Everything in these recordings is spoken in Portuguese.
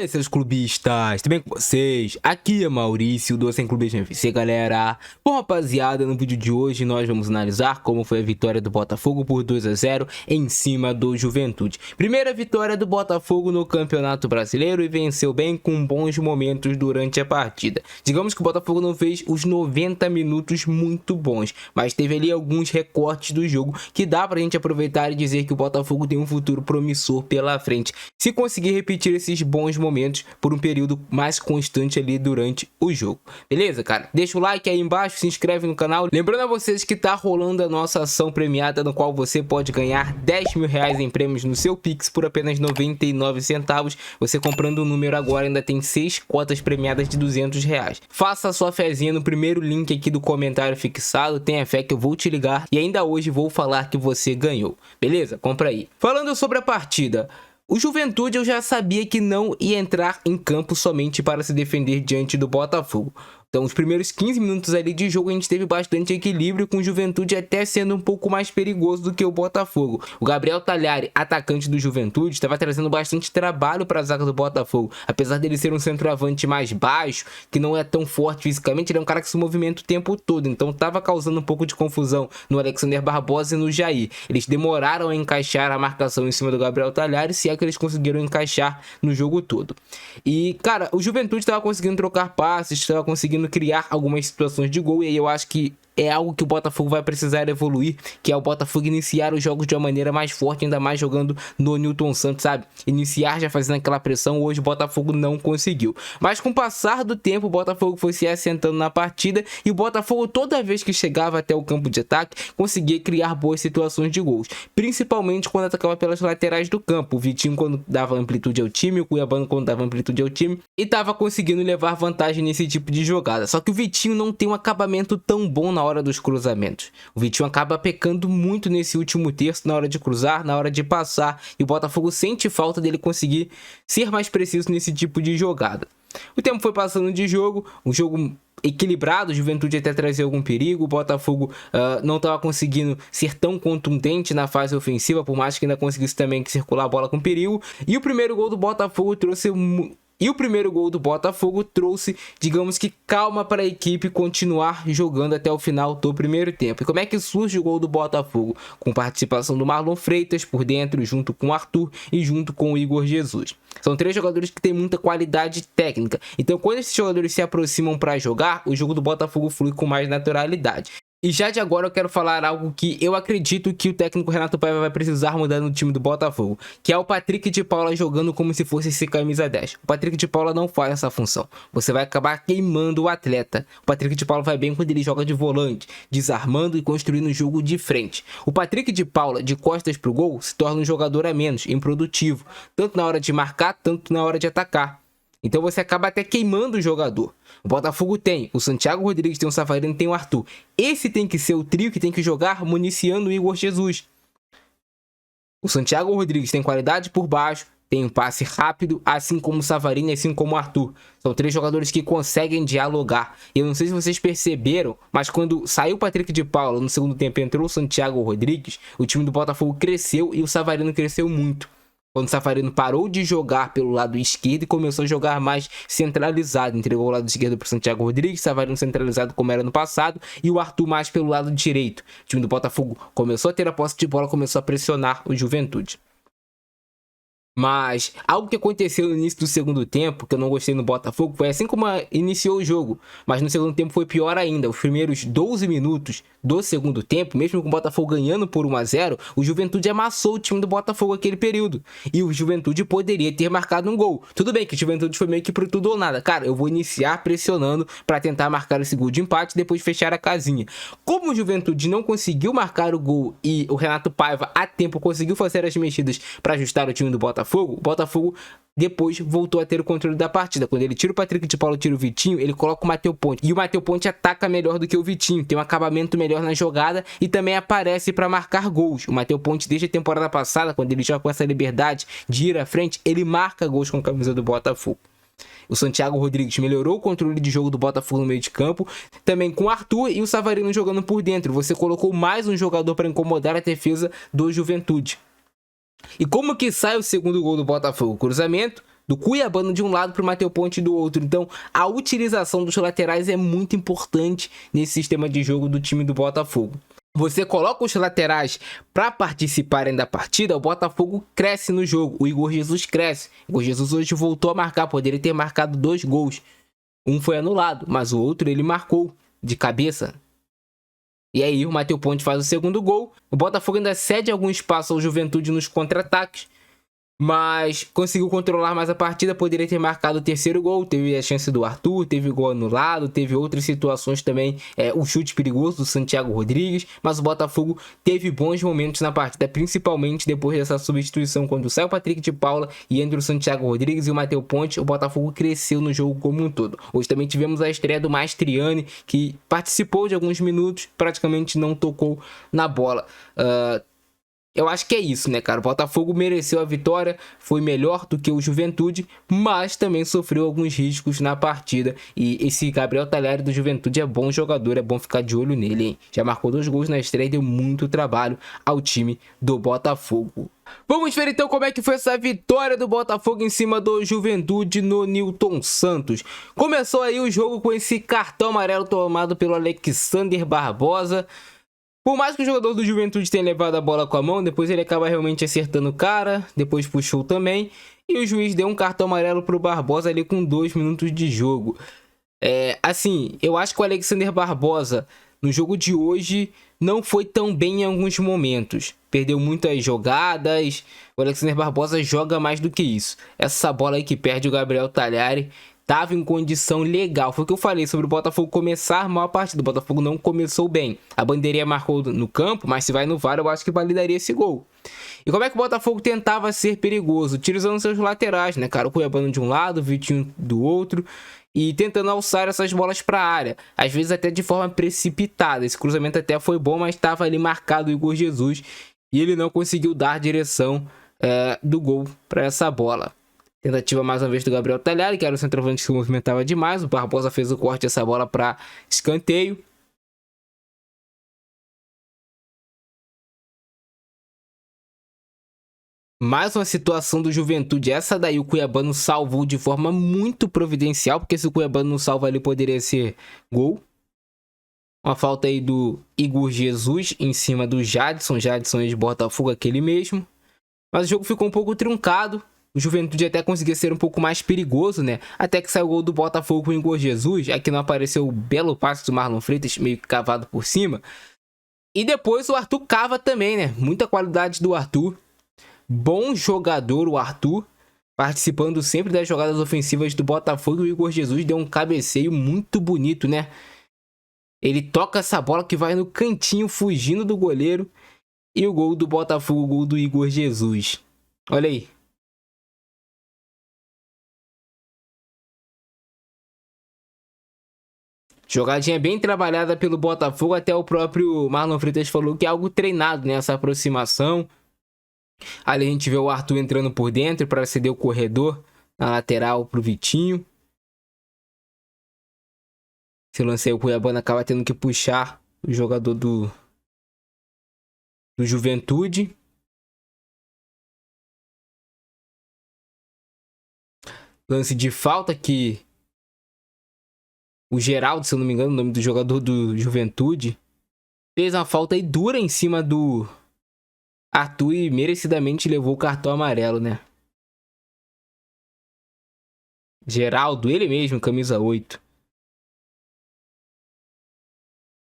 aí, seus clubistas, tudo bem com vocês? Aqui é Maurício do Sem Clubismo FC, galera. Bom, rapaziada, no vídeo de hoje nós vamos analisar como foi a vitória do Botafogo por 2-0 em cima do Juventude. Primeira vitória do Botafogo no Campeonato Brasileiro e venceu bem com bons momentos durante a partida. Digamos que o Botafogo não fez os 90 minutos muito bons, mas teve ali alguns recortes do jogo que dá pra gente aproveitar e dizer que o Botafogo tem um futuro promissor pela frente, se conseguir repetir esses bons momentos por um período mais constante ali durante o jogo. Beleza, cara? Deixa o like aí embaixo, se inscreve no canal. Lembrando a vocês que tá rolando a nossa ação premiada, no qual você pode ganhar 10 mil reais em prêmios no seu Pix por apenas 99 centavos. Você comprando o número agora ainda tem 6 cotas premiadas de 200 reais. Faça a sua fezinha no primeiro link aqui do comentário fixado. Tenha fé que eu vou te ligar e ainda hoje vou falar que você ganhou. Beleza? Compra aí. Falando sobre a partida, o Juventude eu já sabia que não ia entrar em campo somente para se defender diante do Botafogo. Então, os primeiros 15 minutos ali de jogo a gente teve bastante equilíbrio, com o Juventude até sendo um pouco mais perigoso do que o Botafogo. O Gabriel Talhari, atacante do Juventude, estava trazendo bastante trabalho para a zaga do Botafogo. Apesar dele ser um centroavante mais baixo, que não é tão forte fisicamente, ele é um cara que se movimenta o tempo todo. Então, estava causando um pouco de confusão no Alexander Barbosa e no Jair. Eles demoraram a encaixar a marcação em cima do Gabriel Talhari, se é que eles conseguiram encaixar no jogo todo. E, cara, o Juventude estava conseguindo trocar passes, estava conseguindo criar algumas situações de gol, e aí eu acho que é algo que o Botafogo vai precisar evoluir, que é o Botafogo iniciar os jogos de uma maneira mais forte, ainda mais jogando no Newton Santos, sabe? Iniciar já fazendo aquela pressão, hoje o Botafogo não conseguiu. Mas com o passar do tempo, o Botafogo foi se assentando na partida, e o Botafogo, toda vez que chegava até o campo de ataque, conseguia criar boas situações de gols, principalmente quando atacava pelas laterais do campo. O Vitinho quando dava amplitude ao time, o Cuiabano quando dava amplitude ao time, e estava conseguindo levar vantagem nesse tipo de jogada. Só que o Vitinho não tem um acabamento tão bom na hora dos cruzamentos. O Vitinho acaba pecando muito nesse último terço, na hora de cruzar, na hora de passar, e o Botafogo sente falta dele conseguir ser mais preciso nesse tipo de jogada. O tempo foi passando de jogo, um jogo equilibrado, o Juventude até trazia algum perigo, o Botafogo não estava conseguindo ser tão contundente na fase ofensiva, por mais que ainda conseguisse também circular a bola com perigo, e o primeiro gol do Botafogo trouxe, digamos que, calma para a equipe continuar jogando até o final do primeiro tempo. E como é que surge o gol do Botafogo? Com participação do Marlon Freitas por dentro, junto com o Arthur e junto com o Igor Jesus. São três jogadores que têm muita qualidade técnica. Então, quando esses jogadores se aproximam para jogar, o jogo do Botafogo flui com mais naturalidade. E já de agora eu quero falar algo que eu acredito que o técnico Renato Paiva vai precisar mudar no time do Botafogo, que é o Patrick de Paula jogando como se fosse esse camisa 10. O Patrick de Paula não faz essa função. Você vai acabar queimando o atleta. O Patrick de Paula vai bem quando ele joga de volante, desarmando e construindo o jogo de frente. O Patrick de Paula, de costas pro gol, se torna um jogador a menos, improdutivo, tanto na hora de marcar, tanto na hora de atacar. Então você acaba até queimando o jogador. O Botafogo tem o Santiago Rodrigues, tem o Savarino, tem o Arthur. Esse tem que ser o trio que tem que jogar municiando o Igor Jesus. O Santiago Rodrigues tem qualidade por baixo, tem um passe rápido, assim como o Savarino e assim como o Arthur. São três jogadores que conseguem dialogar. Eu não sei se vocês perceberam, mas quando saiu o Patrick de Paula no segundo tempo e entrou o Santiago Rodrigues, o time do Botafogo cresceu e o Savarino cresceu muito. Quando o Savarino parou de jogar pelo lado esquerdo e começou a jogar mais centralizado. Entregou o lado esquerdo para o Santiago Rodrigues, Savarino centralizado como era no passado, e o Arthur mais pelo lado direito. O time do Botafogo começou a ter a posse de bola, começou a pressionar o Juventude. Mas algo que aconteceu no início do segundo tempo, que eu não gostei no Botafogo, foi assim como iniciou o jogo, mas no segundo tempo foi pior ainda. Os primeiros 12 minutos do segundo tempo, mesmo com o Botafogo ganhando por 1-0, o Juventude amassou o time do Botafogo naquele período. E o Juventude poderia ter marcado um gol. Tudo bem que o Juventude foi meio que pro tudo ou nada. Cara, eu vou iniciar pressionando para tentar marcar esse gol de empate e depois fechar a casinha. Como o Juventude não conseguiu marcar o gol e o Renato Paiva a tempo conseguiu fazer as mexidas para ajustar o time do Botafogo, o Botafogo depois voltou a ter o controle da partida. Quando ele tira o Patrick de Paula, tira o Vitinho, ele coloca o Matheus Ponte. E o Matheus Ponte ataca melhor do que o Vitinho, tem um acabamento melhor na jogada e também aparece para marcar gols. O Matheus Ponte, desde a temporada passada, quando ele joga com essa liberdade de ir à frente, ele marca gols com a camisa do Botafogo. O Santiago Rodrigues melhorou o controle de jogo do Botafogo no meio de campo, também com o Arthur e o Savarino jogando por dentro. Você colocou mais um jogador para incomodar a defesa do Juventude. E como que sai o segundo gol do Botafogo? Cruzamento, do Cuiabano de um lado para o Matheus Ponte do outro. Então a utilização dos laterais é muito importante nesse sistema de jogo do time do Botafogo. Você coloca os laterais para participarem da partida, o Botafogo cresce no jogo, o Igor Jesus cresce. O Igor Jesus hoje voltou a marcar, poderia ter marcado 2 gols. Um foi anulado, mas o outro ele marcou de cabeça. E aí o Matheus Ponte faz o segundo gol. O Botafogo ainda cede algum espaço ao Juventude nos contra-ataques, mas conseguiu controlar mais a partida, poderia ter marcado o terceiro gol, teve a chance do Arthur, teve gol anulado, teve outras situações também, o chute perigoso do Santiago Rodrigues, mas o Botafogo teve bons momentos na partida, principalmente depois dessa substituição, quando saiu o Patrick de Paula e entre o Santiago Rodrigues e o Matheus Ponte, o Botafogo cresceu no jogo como um todo. Hoje também tivemos a estreia do Mastriani, que participou de alguns minutos, praticamente não tocou na bola. Eu acho que é isso, né, cara? O Botafogo mereceu a vitória, foi melhor do que o Juventude, mas também sofreu alguns riscos na partida. E esse Gabriel Talhari do Juventude é bom jogador, é bom ficar de olho nele, hein? Já marcou 2 gols na estreia e deu muito trabalho ao time do Botafogo. Vamos ver então como é que foi essa vitória do Botafogo em cima do Juventude no Newton Santos. Começou aí o jogo com esse cartão amarelo tomado pelo Alexander Barbosa. Por mais que o jogador do Juventude tenha levado a bola com a mão, depois ele acaba realmente acertando o cara, depois puxou também, e o juiz deu um cartão amarelo pro Barbosa ali com 2 minutos de jogo. Assim, eu acho que o Alexander Barbosa, no jogo de hoje, não foi tão bem em alguns momentos. Perdeu muitas jogadas, o Alexander Barbosa joga mais do que isso. Essa bola aí que perde o Gabriel Talhari, estava em condição legal. Foi o que eu falei sobre o Botafogo começar mal a partida. O Botafogo não começou bem. A bandeirinha marcou no campo, mas se vai no VAR, eu acho que validaria esse gol. E como é que o Botafogo tentava ser perigoso? Utilizando seus laterais, né, cara? O Cuiabano de um lado, o Vitinho do outro. E tentando alçar essas bolas para a área. Às vezes até de forma precipitada. Esse cruzamento até foi bom, mas estava ali marcado o Igor Jesus. E ele não conseguiu dar direção do gol para essa bola. Tentativa mais uma vez do Gabriel Talhari, que era o centroavante que se movimentava demais. O Barbosa fez o corte dessa bola para escanteio. Mais uma situação do Juventude. Essa daí o Cuiabano salvou de forma muito providencial, porque se o Cuiabano não salva ali poderia ser gol. Uma falta aí do Igor Jesus em cima do Jadson. Jadson de Botafogo, aquele mesmo. Mas o jogo ficou um pouco truncado. O Juventude até conseguia ser um pouco mais perigoso, né? Até que saiu o gol do Botafogo com o Igor Jesus. Aqui não apareceu o belo passe do Marlon Freitas, meio que cavado por cima. E depois o Arthur cava também, né? Muita qualidade do Arthur. Bom jogador o Arthur. Participando sempre das jogadas ofensivas do Botafogo. E o Igor Jesus deu um cabeceio muito bonito, né? Ele toca essa bola que vai no cantinho, fugindo do goleiro. E o gol do Botafogo, o gol do Igor Jesus. Olha aí. Jogadinha bem trabalhada pelo Botafogo, até o próprio Marlon Freitas falou que é algo treinado, né, essa aproximação. Ali a gente vê o Arthur entrando por dentro para ceder o corredor na lateral para o Vitinho. Esse lance aí o Cuiabano acaba tendo que puxar o jogador do Juventude. Lance de falta que o Geraldo, se eu não me engano, o nome do jogador do Juventude, fez uma falta aí dura em cima do Arthur e merecidamente levou o cartão amarelo, né? Geraldo, ele mesmo, camisa 8.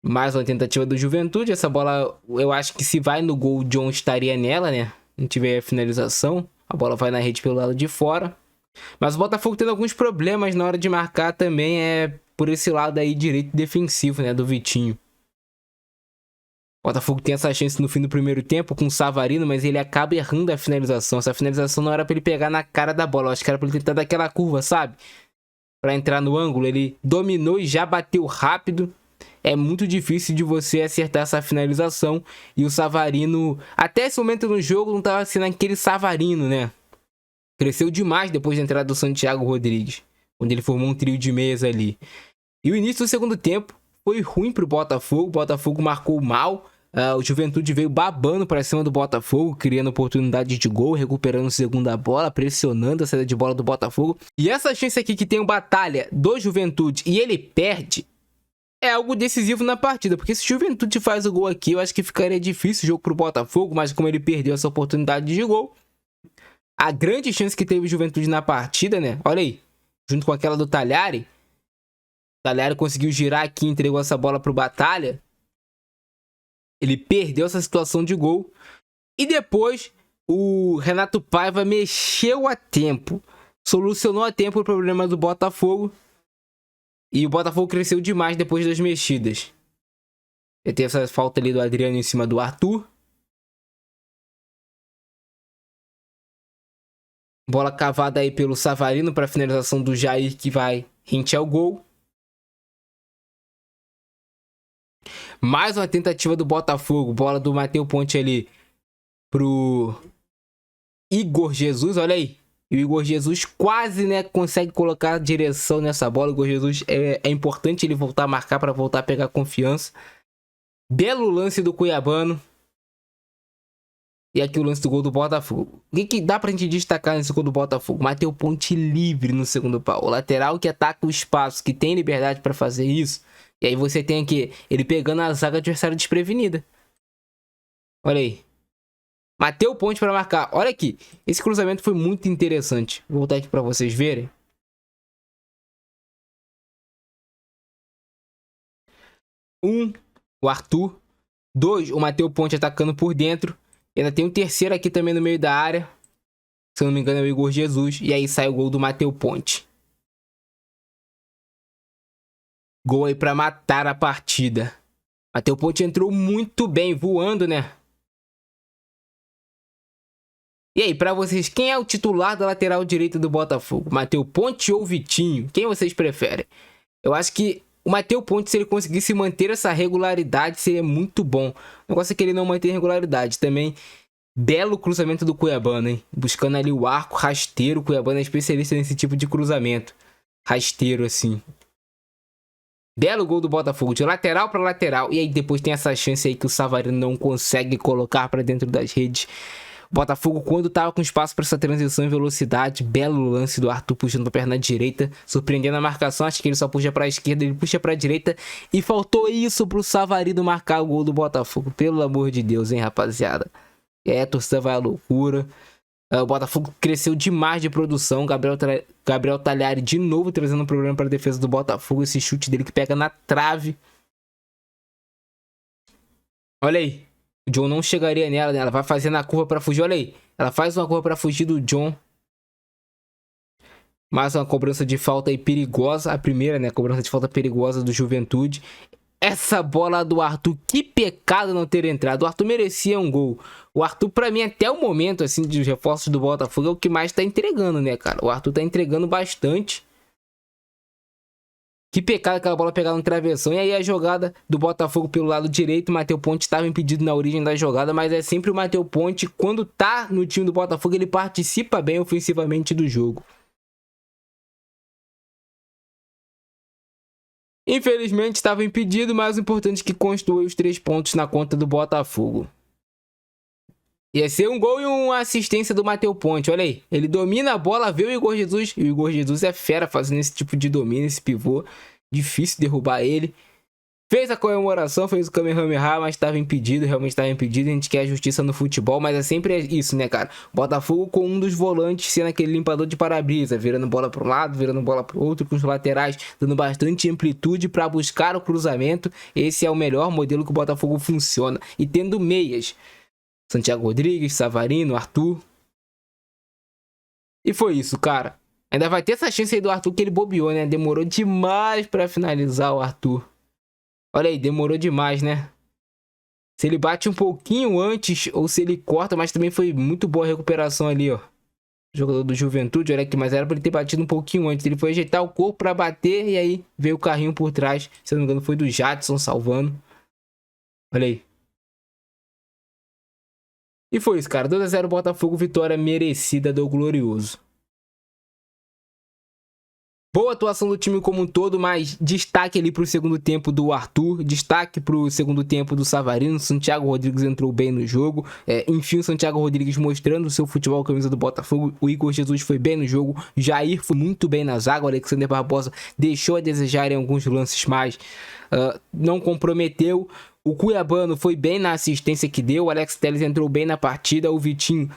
Mais uma tentativa do Juventude. Essa bola, eu acho que se vai no gol, o John estaria nela, né? Não tiver a finalização. A bola vai na rede pelo lado de fora. Mas o Botafogo tendo alguns problemas na hora de marcar também por esse lado aí direito defensivo, né, do Vitinho. O Botafogo tem essa chance no fim do primeiro tempo com o Savarino, mas ele acaba errando a finalização. Essa finalização não era pra ele pegar na cara da bola, eu acho que era pra ele tentar dar aquela curva, sabe? Pra entrar no ângulo, ele dominou e já bateu rápido. É muito difícil de você acertar essa finalização. E o Savarino, até esse momento no jogo, não tava sendo aquele Savarino, né? Cresceu demais depois da entrada do Santiago Rodrigues, quando ele formou um trio de meias ali. E o início do segundo tempo foi ruim para o Botafogo. O Botafogo marcou mal, O Juventude veio babando para cima do Botafogo, criando oportunidade de gol, recuperando segunda bola, pressionando a saída de bola do Botafogo. E essa chance aqui que tem o Batalha do Juventude e ele perde, é algo decisivo na partida, porque se o Juventude faz o gol aqui, eu acho que ficaria difícil o jogo pro Botafogo, mas como ele perdeu essa oportunidade de gol, a grande chance que teve o Juventude na partida, né? Olha aí, junto com aquela do Talhari, o Talhari conseguiu girar aqui e entregou essa bola pro Batalha. Ele perdeu essa situação de gol. E depois o Renato Paiva mexeu a tempo. Solucionou a tempo o problema do Botafogo. E o Botafogo cresceu demais depois das mexidas. Ele teve essa falta ali do Adriano em cima do Arthur. Bola cavada aí pelo Savarino para finalização do Jair, que vai rente ao gol. Mais uma tentativa do Botafogo. Bola do Matheus Ponte ali pro Igor Jesus. Olha aí. E o Igor Jesus quase, né, consegue colocar direção nessa bola. O Igor Jesus é importante ele voltar a marcar para voltar a pegar confiança. Belo lance do Cuiabano. E aqui o lance do gol do Botafogo. O que dá pra gente destacar nesse gol do Botafogo? Matheus Ponte livre no segundo pau. O lateral que ataca o espaço, que tem liberdade para fazer isso. E aí você tem aqui ele pegando a zaga adversária desprevenida. Olha aí. Matheus Ponte para marcar. Olha aqui. Esse cruzamento foi muito interessante. Vou voltar aqui para vocês verem. O Arthur. 2, o Matheus Ponte atacando por dentro. E ainda tem um terceiro aqui também no meio da área. Se eu não me engano é o Igor Jesus. E aí sai o gol do Matheus Ponte. Gol aí para matar a partida. Matheus Ponte entrou muito bem, voando, né? E aí, pra vocês, quem é o titular da lateral direita do Botafogo? Matheus Ponte ou Vitinho? Quem vocês preferem? Eu acho que o Matheus Ponte, se ele conseguisse manter essa regularidade, seria muito bom. O negócio é que ele não mantém regularidade. Também, belo cruzamento do Cuiabano, hein? Buscando ali o arco rasteiro. O Cuiabano é especialista nesse tipo de cruzamento. Rasteiro, assim. Belo gol do Botafogo, de lateral para lateral. E aí depois tem essa chance aí que o Savarino não consegue colocar para dentro das redes. O Botafogo, quando tava com espaço para essa transição em velocidade, belo lance do Arthur puxando a perna direita, surpreendendo a marcação. Acho que ele só puxa para a esquerda, ele puxa para a direita. E faltou isso pro Savarino marcar o gol do Botafogo. Pelo amor de Deus, hein, rapaziada. A torcida vai à loucura. O Botafogo cresceu demais de produção. Gabriel Talhari de novo trazendo um problema para a defesa do Botafogo. Esse chute dele que pega na trave. Olha aí. O John não chegaria nela, né? Ela vai fazendo a curva para fugir. Olha aí. Ela faz uma curva para fugir do John. Mais uma cobrança de falta aí perigosa. A primeira, né? Cobrança de falta perigosa do Juventude. Essa bola do Arthur, que pecado não ter entrado. O Arthur merecia um gol. O Arthur, pra mim, até o momento, assim, dos reforços do Botafogo, é o que mais tá entregando, né, cara? O Arthur tá entregando bastante. Que pecado aquela bola pegar no travessão. E aí a jogada do Botafogo pelo lado direito. O Matheus Ponte estava impedido na origem da jogada, mas é sempre o Matheus Ponte, quando tá no time do Botafogo, ele participa bem ofensivamente do jogo. Infelizmente estava impedido, mas o importante é que construiu os 3 pontos na conta do Botafogo. Ia ser um gol e uma assistência do Matheus Ponte, olha aí. Ele domina a bola, vê o Igor Jesus, e o Igor Jesus é fera fazendo esse tipo de domínio, esse pivô. Difícil derrubar ele. Fez a comemoração, fez o Kamehameha, mas estava impedido, realmente estava impedido. A gente quer a justiça no futebol, mas é sempre isso, né, cara? Botafogo com um dos volantes sendo aquele limpador de para-brisa, virando bola para um lado, virando bola para o outro, com os laterais dando bastante amplitude para buscar o cruzamento. Esse é o melhor modelo que o Botafogo funciona. E tendo meias, Santiago Rodrigues, Savarino, Arthur. E foi isso, cara. Ainda vai ter essa chance aí do Arthur que ele bobeou, né? Demorou demais para finalizar o Arthur. Olha aí, demorou demais, né? Se ele bate um pouquinho antes ou se ele corta, mas também foi muito boa a recuperação ali, ó. Jogador do Juventude, olha aqui, mas era pra ele ter batido um pouquinho antes. Ele foi ajeitar o corpo pra bater e aí veio o carrinho por trás. Se não me engano foi do Jadson salvando. Olha aí. E foi isso, cara. 2 a 0 Botafogo, vitória merecida do Glorioso. Boa atuação do time como um todo, mas destaque ali pro segundo tempo do Arthur, destaque pro segundo tempo do Savarino. Santiago Rodrigues entrou bem no jogo. Enfim, o Santiago Rodrigues mostrando o seu futebol camisa do Botafogo. O Igor Jesus foi bem no jogo. Jair foi muito bem na zaga. O Alexander Barbosa deixou a desejar em alguns lances, mas não comprometeu. O Cuiabano foi bem na assistência que deu. O Alex Telles entrou bem na partida. O Vitinho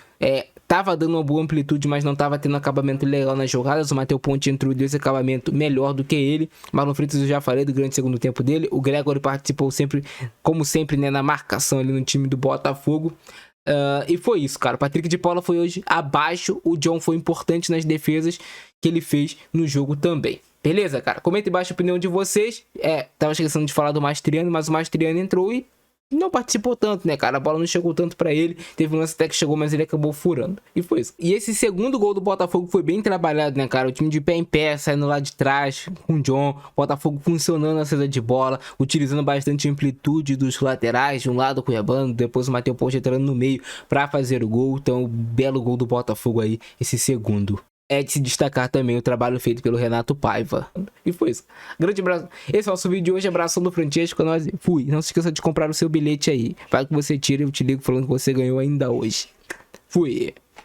tava dando uma boa amplitude, mas não tava tendo acabamento legal nas jogadas. O Matheus Ponte entrou e deu esse acabamento melhor do que ele. Marlon Freitas, eu já falei do grande segundo tempo dele. O Gregory participou sempre, como sempre, né, na marcação ali no time do Botafogo. E foi isso, cara. O Patrick de Paula foi hoje abaixo. O John foi importante nas defesas que ele fez no jogo também. Beleza, cara? Comenta embaixo a opinião de vocês. Tava esquecendo de falar do Mastriani, mas o Mastriani entrou e não participou tanto, né, cara? A bola não chegou tanto pra ele. Teve um lance até que chegou, mas ele acabou furando. E foi isso. E esse segundo gol do Botafogo foi bem trabalhado, né, cara? O time de pé em pé, saindo lá de trás com o John. O Botafogo funcionando na saída de bola, utilizando bastante amplitude dos laterais. De um lado o Cuiabano, depois o Matheus Ponte entrando no meio pra fazer o gol. Então, belo gol do Botafogo aí, esse segundo. É de se destacar também o trabalho feito pelo Renato Paiva. E foi isso. Grande abraço. Esse é o nosso vídeo de hoje. Abração do Francesco. Nós fui. Não se esqueça de comprar o seu bilhete aí. Vai que você tira e eu te ligo falando que você ganhou ainda hoje. Fui.